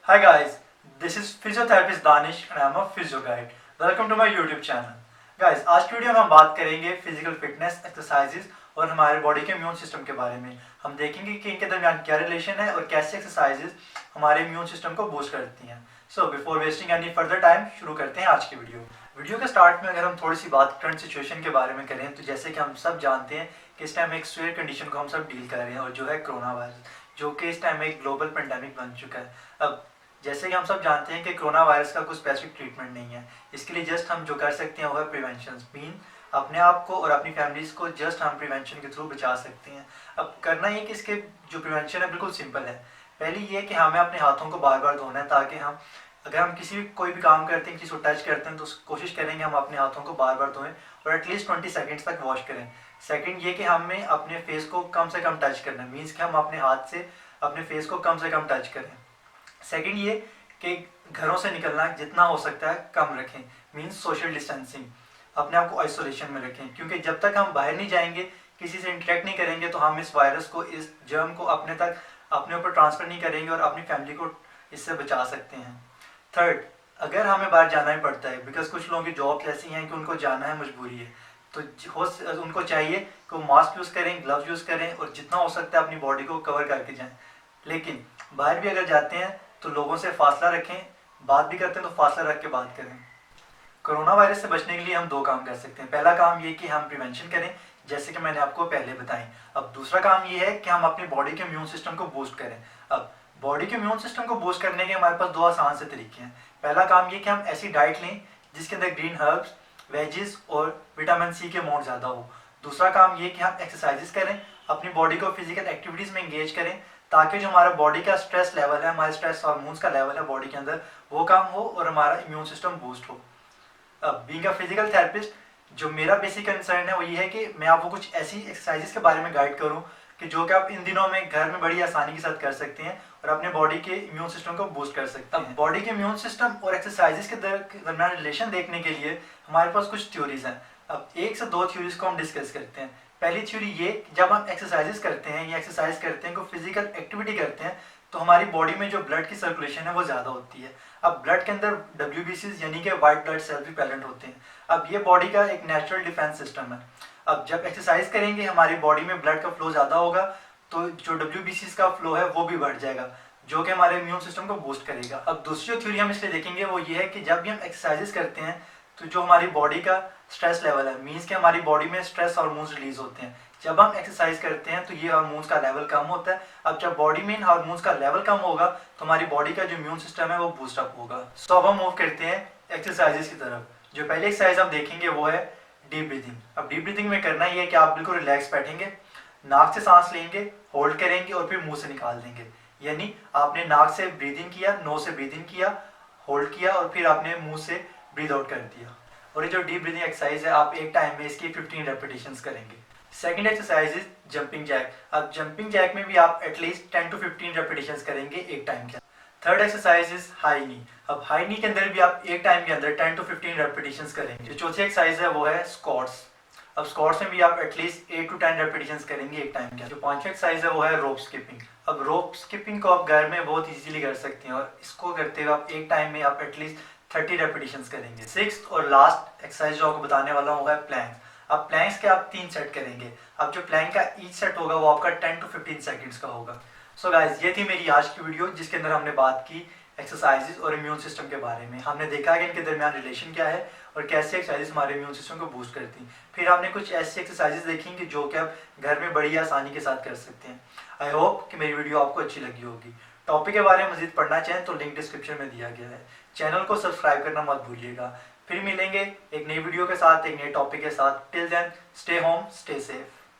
Hi guys, this is physiotherapist Danish and I am a physio guide. Welcome to my YouTube channel. Guys, आज की video में हम बात करेंगे physical fitness, exercises और हमारे बॉडी के इम्यून सिस्टम के बारे में। हम देखेंगे कि इनके दरमियान क्या रिलेशन है और कैसे एक्सरसाइजेज हमारे इम्यून सिस्टम को बूस्ट करती हैं। So before wasting any further time शुरू करते हैं आज की वीडियो के स्टार्ट में अगर हम थोड़ी सी बात करंट सिचुएशन के बारे में करें तो जैसे कि हम सब जानते हैं कि इस टाइम एक सीवियर कंडीशन को हम सब डील कर रहे हैं और जो है कोरोना वायरस, जो कि इस टाइम एक ग्लोबल पेंडेमिक बन चुका है। अब जैसे कि हम सब जानते हैं कि कोरोना वायरस का कोई स्पेसिफिक ट्रीटमेंट नहीं है, इसके लिए जस्ट हम जो कर सकते हैं वो है प्रिवेंशन। मीन अपने आप को और अपनी फैमिलीज को जस्ट हम प्रिवेंशन के थ्रू बचा सकते हैं। अब करना ये कि इसके जो प्रिवेंशन है बिल्कुल सिंपल है। पहली ये कि हमें अपने हाथों को बार बार धोना है, ताकि हम अगर हम कोई भी काम करते हैं, किसी को टच करते हैं तो कोशिश करेंगे हम अपने हाथों को बार बार धोएं और एटलीस्ट 20 सेकेंड्स तक वॉश करें। सेकंड ये कि हमें अपने फेस को कम से कम टच करना है, मीन्स कि हम अपने हाथ से अपने फेस को कम से कम टच करें। सेकंड ये कि घरों से निकलना जितना हो सकता है कम रखें, मीन्स सोशल डिस्टेंसिंग, अपने आप को आइसोलेशन में रखें, क्योंकि जब तक हम बाहर नहीं जाएंगे, किसी से इंटरेक्ट नहीं करेंगे तो हम इस वायरस को, इस जर्म को अपने ऊपर ट्रांसफर नहीं करेंगे और अपनी फैमिली को इससे बचा सकते हैं। थर्ड, अगर हमें बाहर जाना ही पड़ता है, बिकॉज कुछ लोगों की जॉब्स ऐसी हैं कि उनको जाना है, मजबूरी है, तो उनको चाहिए कि वो मास्क यूज़ करें, ग्लव्स यूज़ करें और जितना हो सकता है अपनी बॉडी को कवर करके जाएं। लेकिन बाहर भी अगर जाते हैं तो लोगों से फासला रखें, बात भी करते हैं तो फासला रख के बात करें। कोरोना वायरस से बचने के लिए हम दो काम कर सकते हैं। पहला काम ये कि हम प्रिवेंशन करें, जैसे कि मैंने आपको पहले बताई। अब दूसरा काम ये है कि हम अपनी बॉडी के इम्यून सिस्टम को बूस्ट करें। अब बॉडी के इम्यून सिस्टम को बूस्ट करने के हमारे पास दो आसान से तरीके हैं। पहला काम ये कि हम ऐसी डाइट लें जिसके अंदर ग्रीन हर्ब्स, वेजिस और विटामिन सी के अमाउंट ज़्यादा हो। दूसरा काम ये कि हम एक्सरसाइजेस करें, अपनी बॉडी को फिजिकल एक्टिविटीज़ में इंगेज करें, ताकि जो हमारा बॉडी का स्ट्रेस लेवल है, हमारे स्ट्रेस हार्मोन्स का लेवल है बॉडी के अंदर, वो कम हो और हमारा इम्यून सिस्टम बूस्ट हो। अब बीइंग अ फिजिकल थेरेपिस्ट, जो मेरा बेसिक कंसर्न है वो ये है कि मैं आपको कुछ ऐसी एक्सरसाइजेस के बारे में गाइड करूं कि जो कि आप इन दिनों में घर में बड़ी आसानी के साथ कर सकते हैं और अपने बॉडी के इम्यून सिस्टम को बूस्ट कर सकते हैं। अब बॉडी के इम्यून सिस्टम और एक्सरसाइजेस के दरमियान रिलेशन देखने के लिए हमारे पास कुछ थ्योरीज हैं। अब एक से दो थ्योरीज को हम डिस्कस करते हैं। पहली थ्योरी ये, जब हम एक्सरसाइजेस करते हैं या एक्सरसाइज करते हैं, कोई फिजिकल एक्टिविटी करते हैं, तो हमारी बॉडी में जो ब्लड की सर्कुलेशन है वो ज़्यादा होती है। अब ब्लड के अंदर WBCs यानी कि वाइट ब्लड सेल्स भी प्रेजेंट होते हैं। अब ये बॉडी का एक नेचुरल डिफेंस सिस्टम है। अब जब एक्सरसाइज करेंगे हमारी बॉडी में ब्लड का फ्लो ज़्यादा होगा, तो जो WBCs का फ्लो है वो भी बढ़ जाएगा, जो कि हमारे इम्यून सिस्टम को बूस्ट करेगा। अब दूसरी जो थ्योरी हम इसलिए देखेंगे वो ये है कि जब भी हम एक्सरसाइजेस करते हैं तो जो हमारी बॉडी का स्ट्रेस लेवल है, मीन्स कि हमारी बॉडी में स्ट्रेस हार्मोन्स रिलीज होते हैं। जब हम एक्सरसाइज करते हैं तो ये हार्मोन्स का लेवल कम होता है। अब जब बॉडी में इन हार्मोन्स का लेवल कम होगा तो हमारी बॉडी का जो इम्यून सिस्टम है वो बूस्ट अप होगा। सो अब हम मूव करते हैं एक्सरसाइजेस की तरफ। जो पहली एक्सरसाइज हम देखेंगे वो है डीप ब्रीथिंग। अब डीप ब्रीथिंग में करना ये है कि आप बिल्कुल रिलैक्स बैठेंगे, नाक से सांस लेंगे, होल्ड करेंगे और फिर मुंह से निकाल देंगे। यानी आपने नाक से ब्रीदिंग किया, नोज से ब्रीदिंग किया, होल्ड किया और फिर आपने मुंह से ब्रीद आउट कर दिया। और ये जो डीप ब्रीदिंग एक्सरसाइज है, आप एक टाइम में इसकी 15 रेपिटेशंस करेंगे। Second exercise is jumping jack. अब जंपिंग जैक में भी आप एटलीस्ट 10 to 15 रेपिटेशंस करेंगे एक टाइम के। थर्ड एक्सरसाइज इज हाई नी। अब हाई नी के अंदर भी आप एक टाइम के अंदर 10 to 15 रेपिटेशंस करेंगे। जो चौथी एक्सरसाइज है वो है स्क्वाट्स। अब स्क्वाट्स में भी आप एटलीस्ट 8 to 10 रेपिटेशंस करेंगे एक टाइम के। जो पांचवी एक्सरसाइज है वो है रोप स्किपिंग। अब रोप स्किपिंग को आप घर में बहुत इजीली कर सकते हैं और इसको करते हुए आप एक टाइम में आप एटलीस्ट 30 रेपिटेशंस करेंगे। सिक्स्थ और लास्ट एक्सरसाइज जो आपको बताने वाला हूँ है प्लैंक। अब प्लैंक्स के आप 3 सेट करेंगे। अब जो प्लैंक का ईच सेट होगा वो आपका 10 to 15 सेकंड्स का होगा। सो गाइज, ये थी मेरी आज की वीडियो जिसके अंदर हमने बात की एक्सरसाइजेज और इम्यून सिस्टम के बारे में। हमने देखा कि इनके दरमियान रिलेशन क्या है और कैसे एक्सरसाइजेज हमारे इम्यून सिस्टम को बूस्ट करती हैं। फिर हमने कुछ ऐसी एक्सरसाइजेज देखी कि जो कि आप घर में बड़ी आसानी के साथ कर सकते हैं। आई होप कि मेरी वीडियो आपको अच्छी लगी होगी। टॉपिक के बारे में मजीद पढ़ना चाहें तो लिंक डिस्क्रिप्शन में दिया गया है। चैनल को सब्सक्राइब करना मत भूलिएगा। फिर मिलेंगे एक नई वीडियो के साथ, एक नए टॉपिक के साथ। Till then, stay home, stay safe.